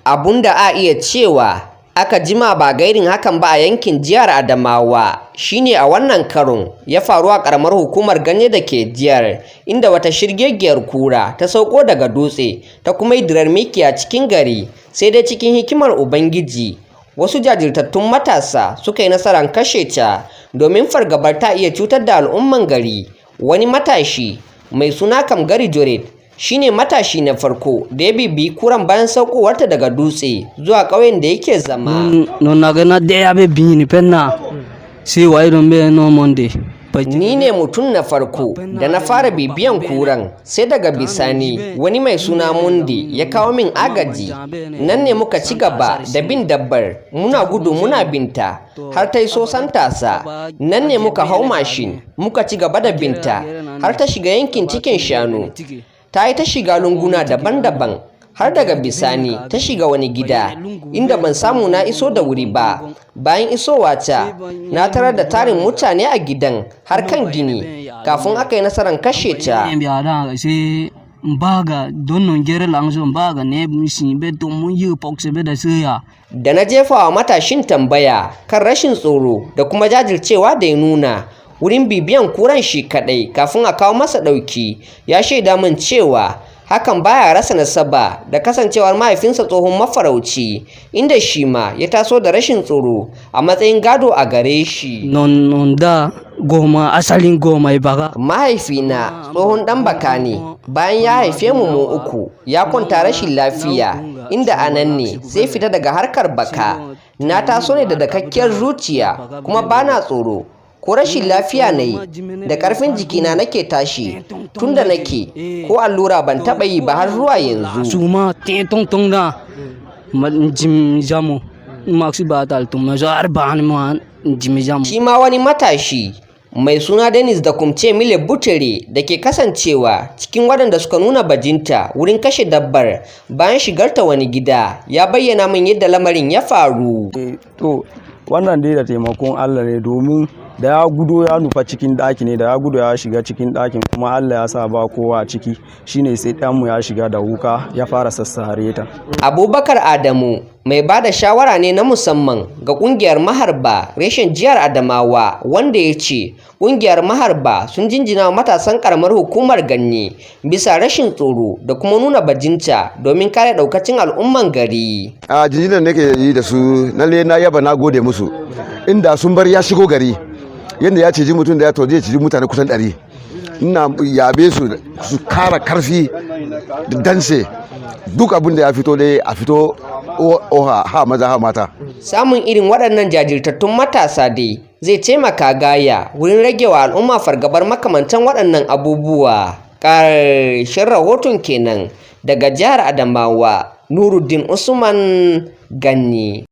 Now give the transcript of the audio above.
Abun da a iya cewa aka jima ba gairin hakan ba a yankin jihar Adamawa shine a wannan karon ya faru a ƙaramar hukumar Ganye da ke jihar, inda wata shirgegiyar kura ta sauko daga dutse ta kuma yi dirar mikiya cikin gari, sai dai cikin hikimar Ubangiji wasu jajirtattun matasa suka yi nasarar kashe ta domin fargabar ta iya cutar da al'umman gari. Wani matashi mai suna Kamgari Joret shine matashi na farko da ya bibiyi kuran bayan saukowarta daga dutse zuwa ƙauyen da yake zama. Ni ne mutum na farko da na fara bibiyan kuran, sai daga bisani wani mai suna Mundi ya kawo min agaji. Nan ne muka ci gaba da bin dabbar, muna gudu muna binta har ta yi sosan tasa. Nan ne muka hau mashin muka ci gaba da binta har ta shiga yankin cikin shanu. Ta yi ta shiga lunguna daban-daban har daga bisani ta shiga wani gida inda ban samu na iso da wuri ba. Bayan isowa ta na tarar da tarin mutane a gidan har kan gini kafin aka yi nasarar kashe ta. Da na jefa wa matashin tambaya kan rashin tsoro da kuma jajircewa da ya nuna wurin bibiyan kuran shi kadai kafin a kawo masa ɗauki, ya shaida min cewa hakan baya rasa nasaba da kasancewar mahaifinsa tsohon mafarauci, inda shi ma ya taso da rashin tsoro a matsayin gado a gare shi. Mahaifina tsohon ɗan baka ne, bayan ya haife mu uku ya kwanta rashin lafiya, inda a nan ne sai fita daga harkar baka. Na taso ne da dakakkiyar zuciya kuma bana tsoro ko rashin lafiya na yi, da ƙarfin jikina nake tashi tunda nake ko allura ban taɓa yi ba har zuwa yanzu. Shi ma wani matashi mai suna Dennis da Kumce Mile Butere da ke kasancewa cikin waɗanda suka nuna bajinta wurin kashe dabbar bayan shigarta wani gida, ya bayyana min yadda lamarin ya faru. To wannan dai da taimakon Allah ne, domin da ya gudo ya nufa cikin ɗaki ne, da ya gudo ya shiga cikin ɗakin kuma Allah ya sa ba kowa a ciki, shine sai ɗanmu ya shiga da wuka ya fara sassare ta. Abubakar Adamu mai ba da shawara ne na musamman ga ƙungiyar maharba reshen jihar Adamawa, wanda ya ce ƙungiyar maharba sun jinjina wa matasan ƙaramar hukumar Ganye bisa rashin tsoro da kuma nuna bajinta domin kare ɗaukacin al'umman gari. A jinjinan nake yi da su, lalle na yaba, na gode musu. Inda sun bar ya shigo gari yadda ya ciji mutum da ya zai ciji mutane kusan 100. Ina yabe su su kara karfi da danse, duk abin da ya fito dai a fito ha maza ha mata. Samun irin waɗannan jajirtattun matasa dai zai taimaka gaya wurin ragewa al'umma fargabar makamantan waɗannan abubuwa. Ƙarshen rahoton kenan daga jihar Adamawa, Nuruddin Usman, Ganye.